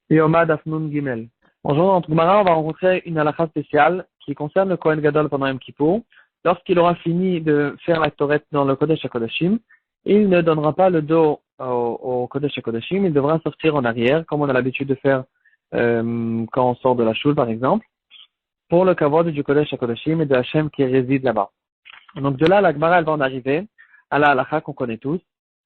Yomad Afnun Gimel. Bonjour, dans Gemara, on va rencontrer une halakha spéciale qui concerne le Kohen Gadol pendant Yom Kippour. Lorsqu'il aura fini de faire la Torah dans le Kodesh HaKodashim, il ne donnera pas le dos au Kodesh HaKodashim, il devra sortir en arrière, comme on a l'habitude de faire quand on sort de la choule, par exemple, pour le kavod du Kodesh HaKodashim et de Hachem qui réside là-bas. Donc de là, la Gemara, elle va en arriver à la halakha qu'on connaît tous.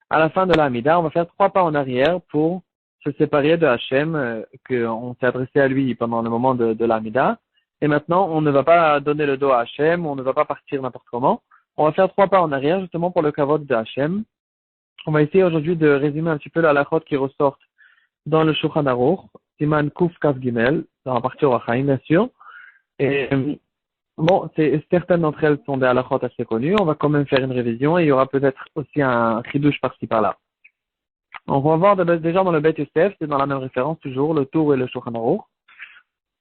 À la fin de la Hamida, on va faire 3 pas en arrière pour se séparer de Hachem, qu'on s'est adressé à lui pendant le moment de la Hamida. Et maintenant, on ne va pas donner le dos à Hachem, on ne va pas partir n'importe comment. On va faire 3 pas en arrière, justement pour le kavod de Hachem. On va essayer aujourd'hui de résumer un petit peu la halachot qui ressortent dans le Shulchan Aruch, Siman Kuf Kaf Gimel, dans la partie Orachaim, bien sûr. Et bon, certaines d'entre elles sont des halachot assez connues. On va quand même faire une révision et il y aura peut-être aussi un chidouche par-ci par-là. On va voir déjà dans le Bet Yosef, c'est dans la même référence toujours, le Tour et le Shulchan Aruch.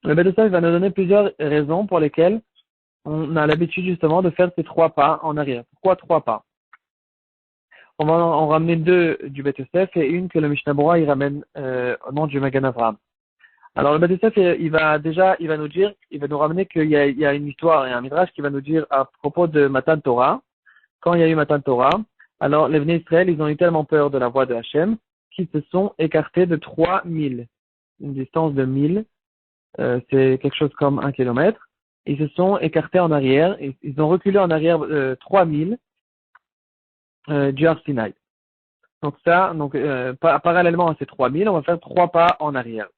Le Bet Yosef va nous donner plusieurs raisons pour lesquelles on a l'habitude justement de faire ces 3 pas en arrière. Pourquoi 3 pas? On va en ramener 2 du Bet Yosef et une que le Mishnah Berurah il ramène au nom du Magen Avraham. Alors le Bet Yosef il va nous ramener qu'il y a une histoire et un midrash qui va nous dire à propos de Matan Torah. Quand il y a eu Matan Torah, alors les Bnei Israël, ils ont eu tellement peur de la voix de Hachem qu'ils se sont écartés de 3000. Une distance de 1000, c'est quelque chose comme 1 kilomètre. Ils se sont écartés en arrière, et ils ont reculé en arrière 3000 du Har Sinaï. Donc parallèlement à ces 3000, on va faire 3 pas en arrière.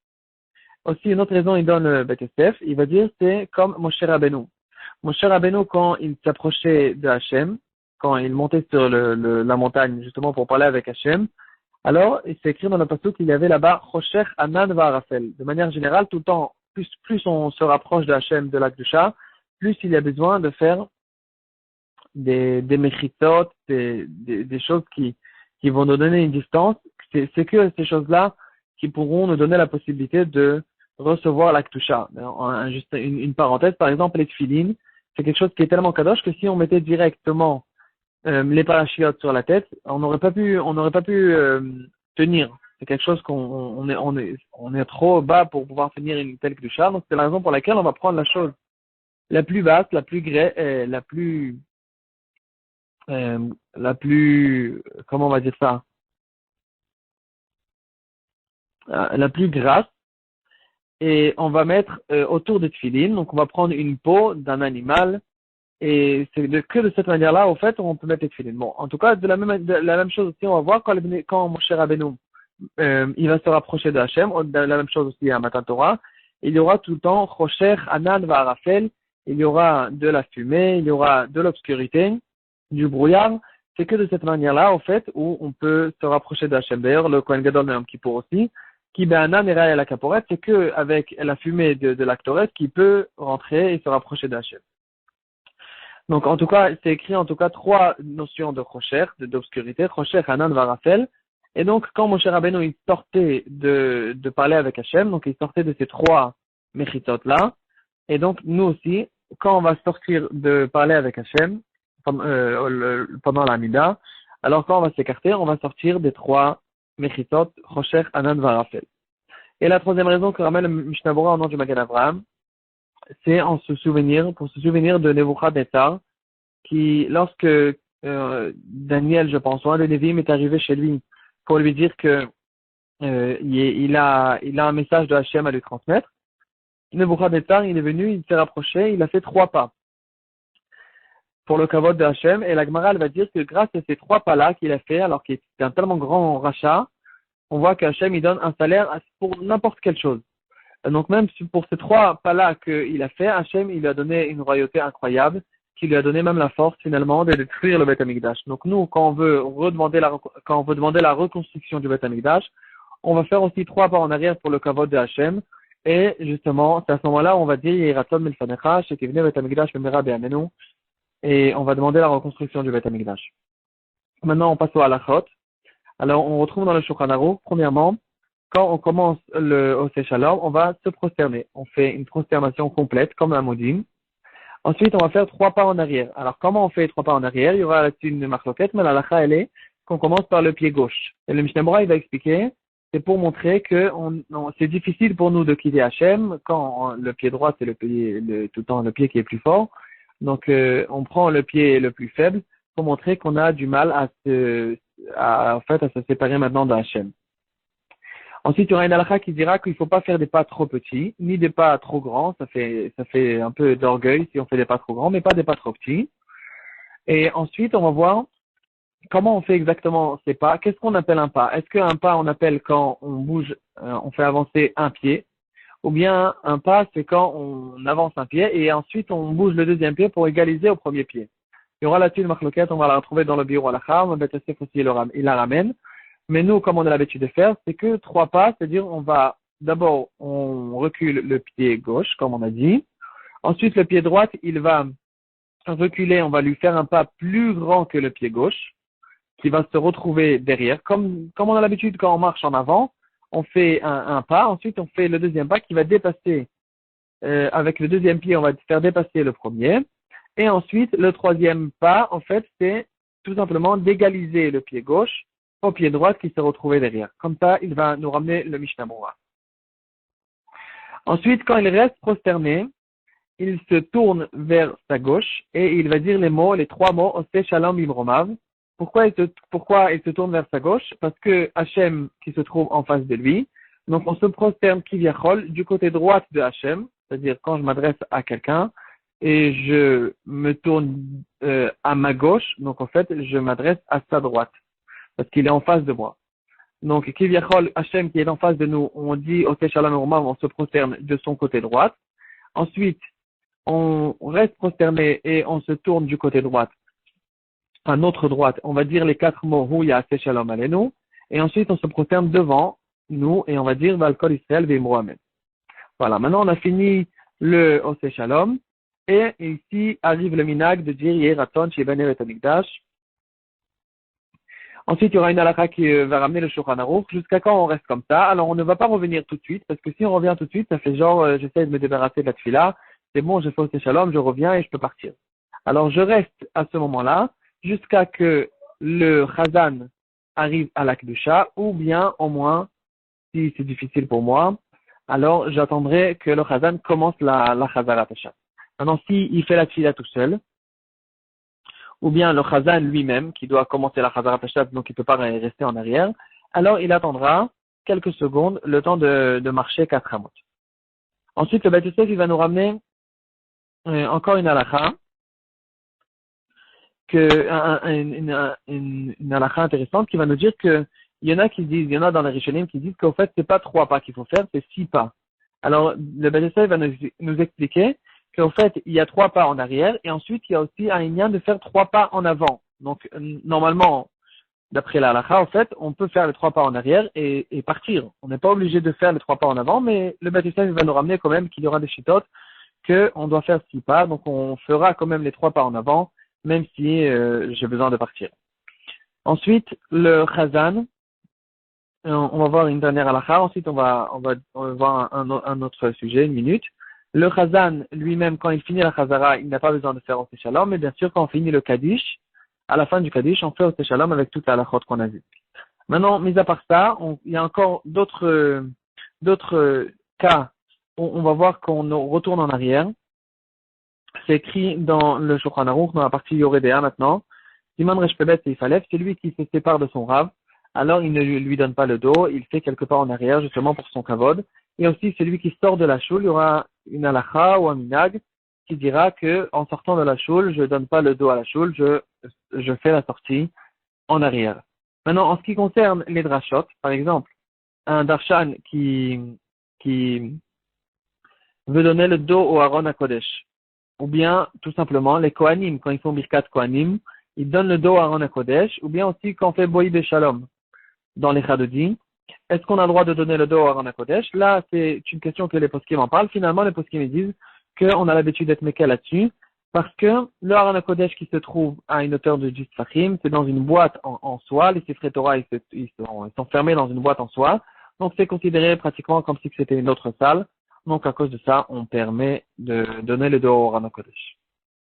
Aussi, une autre raison, il donne le Bet Yosef, il va dire c'est comme Moshe Rabbeinu. Moshe Rabbeinu, quand il s'approchait de Hachem, quand il montait sur la montagne, justement pour parler avec Hachem, alors il s'est écrit dans le pasuk qu'il y avait là-bas Choshech Anan Va'arafel. De manière générale, tout le temps, plus on se rapproche de Hachem, de l'Akdusha, plus il y a besoin de faire des mechitot, des choses qui vont nous donner une distance. C'est que ces choses-là qui pourront nous donner la possibilité de recevoir l'Akdusha. Juste une parenthèse, par exemple, les tfilines, c'est quelque chose qui est tellement kadosh que si on mettait directement les parachiotes sur la tête, on n'aurait pas pu tenir. C'est quelque chose on est trop bas pour pouvoir tenir une telle kedusha. Donc c'est la raison pour laquelle on va prendre la chose la plus basse, la plus comment on va dire ça, la plus grasse, et on va mettre autour des tefilines. Donc on va prendre une peau d'un animal. Et c'est que de cette manière-là, au fait, on peut mettre les tefilines. Bon, en tout cas, de la même chose aussi, on va voir quand Moshe Rabbeinu, il va se rapprocher de Hachem, de la même chose aussi à Matan Torah, il y aura tout le temps Choshech, Anan, Va'arafel, il y aura de la fumée, il y aura de l'obscurité, du brouillard. C'est que de cette manière-là, au fait, où on peut se rapprocher de Hachem. D'ailleurs, le Kohen Gadol de Yom Kippour aussi, qui be'anan et la kaporet, c'est que avec la fumée de l'actoret qui peut rentrer et se rapprocher de Hachem. Donc, en tout cas, c'est écrit en tout cas 3 notions de Choshech, d'obscurité, Choshech, Hanan, Varafel. Et donc, quand Moshe Rabbeinu il sortait de parler avec Hachem, donc il sortait de ces 3 mechitot-là. Et donc, nous aussi, quand on va sortir de parler avec Hachem, pendant la Mida, alors quand on va s'écarter, on va sortir des 3 mechitot, Choshech, Hanan, Varafel. Et la troisième raison que ramène le Mishnah Berurah au nom du Magen Avraham, c'est pour se souvenir de Nebuchadnezzar, qui, lorsque Daniel, je pense, un des Névi'im est arrivé chez lui pour lui dire que il a un message de Hachem à lui transmettre, Nebuchadnezzar, il est venu, il s'est rapproché, il a fait 3 pas pour le kavod de Hachem, et la Gemara, elle va dire que grâce à ces 3 pas-là qu'il a fait, alors qu'il était un tellement grand rachat, on voit qu'Hachem, il donne un salaire pour n'importe quelle chose. Donc même pour ces 3 pas-là qu'il a fait, Hachem, il lui a donné une royauté incroyable, qui lui a donné même la force finalement de détruire le Beth Amikdash. Donc nous, quand on veut demander la reconstruction du Beth Amikdash, on va faire aussi 3 pas en arrière pour le kavod de Hachem, et justement, c'est à ce moment-là où on va dire Yeraton milfanecha, shetivne Beth Amikdash b'mera be'amenu, et on va demander la reconstruction du Beth Amikdash. Maintenant, on passe au halachot. Alors, on retrouve dans le Shulchan Aruch, premièrement, quand on commence le Oseh Shalom, on va se prosterner. On fait une prosternation complète, comme un modim. Ensuite, on va faire 3 pas en arrière. Alors, comment on fait 3 pas en arrière? Il y aura là-dessus une marloquette, mais la halakha, elle est qu'on commence par le pied gauche. Et le Mishnah Berurah, il va expliquer c'est pour montrer que c'est difficile pour nous de quitter Hachem quand le pied droit, c'est tout le temps le pied qui est plus fort. Donc, on prend le pied le plus faible pour montrer qu'on a du mal en fait, à se séparer maintenant de Hachem. Ensuite, il y aura une halakha qui dira qu'il ne faut pas faire des pas trop petits, ni des pas trop grands. Ça fait un peu d'orgueil si on fait des pas trop grands, mais pas des pas trop petits. Et ensuite, on va voir comment on fait exactement ces pas. Qu'est-ce qu'on appelle un pas? Est-ce qu'un pas, on appelle quand on bouge, on fait avancer un pied? Ou bien un pas, c'est quand on avance un pied et ensuite on bouge le deuxième pied pour égaliser au premier pied. Il y aura là-dessus une marloquette, on va la retrouver dans le bureau à la Kham, il la ramène. Mais nous, comme on a l'habitude de faire, c'est que 3 pas, c'est-à-dire d'abord, on recule le pied gauche, comme on a dit. Ensuite, le pied droit, il va reculer, on va lui faire un pas plus grand que le pied gauche, qui va se retrouver derrière. Comme on a l'habitude quand on marche en avant, on fait un pas, ensuite on fait le deuxième pas qui va dépasser, avec le deuxième pied, on va faire dépasser le premier. Et ensuite, le troisième pas, en fait, c'est tout simplement d'égaliser le pied gauche au pied droit qui se retrouvait derrière. Comme ça, il va nous ramener le Mishnah Berurah. Ensuite, quand il reste prosterné, il se tourne vers sa gauche et il va dire les 3 mots, Oseh Shalom Imromav. Pourquoi il se tourne vers sa gauche? Parce que Hachem qui se trouve en face de lui, donc on se prosterne Kivyachol du côté droit de Hachem, c'est-à-dire quand je m'adresse à quelqu'un et je me tourne à ma gauche, donc en fait je m'adresse à sa droite, parce qu'il est en face de moi. Donc Kivyachol, Hachem qui est en face de nous, on dit Oseh Shalom Imromav, on se prosterne de son côté droit. Ensuite, on reste prosterné et on se tourne du côté droit à notre droite, on va dire les 4 mots Huya Shalom Aleinu, et ensuite on se prosterne devant nous et on va dire Valkol Israël Veimro Amen. Voilà, maintenant on a fini le Oseh Shalom et ici arrive le minag de dire Yeraton Shebaner et Amigdash. Ensuite il y aura une halakha qui va ramener le Shulchan Aruch. Jusqu'à quand on reste comme ça? Alors on ne va pas revenir tout de suite parce que si on revient tout de suite, ça fait genre j'essaie de me débarrasser de la tefila, c'est bon, je fais Oseh Shalom, je reviens et je peux partir. Alors je reste à ce moment-là jusqu'à que le Chazan arrive à la Kedusha, ou bien au moins, si c'est difficile pour moi, alors j'attendrai que le Chazan commence la Chazarat Hashem. Maintenant, s'il fait la Tfila tout seul, ou bien le Chazan lui-même, qui doit commencer la Chazarat Hashem, donc il ne peut pas rester en arrière, alors il attendra quelques secondes, le temps de marcher 4 amot. Ensuite, le Beit Yosef, il va nous ramener encore une halakha, une halakha intéressante qui va nous dire que il y en a dans les Rishonim qui disent qu'au fait c'est pas 3 pas qu'il faut faire, c'est 6 pas. Alors le Beit Yosef va nous expliquer qu'au fait il y a 3 pas en arrière et ensuite il y a aussi un lien de faire 3 pas en avant. Donc normalement d'après la halakha, en fait on peut faire les 3 pas en arrière et partir. On n'est pas obligé de faire les 3 pas en avant, mais le Beit Yosef va nous ramener quand même qu'il y aura des chitotes qu'on doit faire 6 pas, donc on fera quand même les 3 pas en avant, même si j'ai besoin de partir. Ensuite, le Chazan, on va voir une dernière halakha, ensuite on va voir un autre sujet, une minute. Le Chazan, lui-même, quand il finit la Chazara, il n'a pas besoin de faire Oseh Shalom, mais bien sûr, quand on finit le Kaddish, à la fin du Kaddish, on fait Oseh Shalom avec toute la halachot qu'on a vue. Maintenant, mis à part ça, il y a encore d'autres cas où on va voir qu'on retourne en arrière. C'est écrit dans le Shulchan Aruch, dans la partie Yoredea maintenant. Simon Reshpebet et Ifalef, c'est lui qui se sépare de son Rav. Alors il ne lui donne pas le dos, il fait quelque part en arrière justement pour son kavod. Et aussi celui qui sort de la choule, il y aura une halakha ou un minag qui dira que en sortant de la choule, je donne pas le dos à la choule, je fais la sortie en arrière. Maintenant, en ce qui concerne les drashot, par exemple, un darshan qui veut donner le dos au Aaron HaKodesh, ou bien tout simplement les Kohanim, quand ils font Birkat Kohanim, ils donnent le dos à Aaron HaKodesh, ou bien aussi quand on fait Boï Beshalom dans les Chadodin. Est-ce qu'on a le droit de donner le dos à Aaron HaKodesh? Là, c'est une question que les poskim en parlent. Finalement, les poskim disent qu'on a l'habitude d'être méquel là-dessus, parce que le Aaron HaKodesh qui se trouve à une hauteur de 10 tfachim, c'est dans une boîte en soie, les Sifrei Torah, ils sont fermés dans une boîte en soie, donc c'est considéré pratiquement comme si c'était une autre salle. Donc, à cause de ça, on permet de donner le dos au Aaron HaKodesh.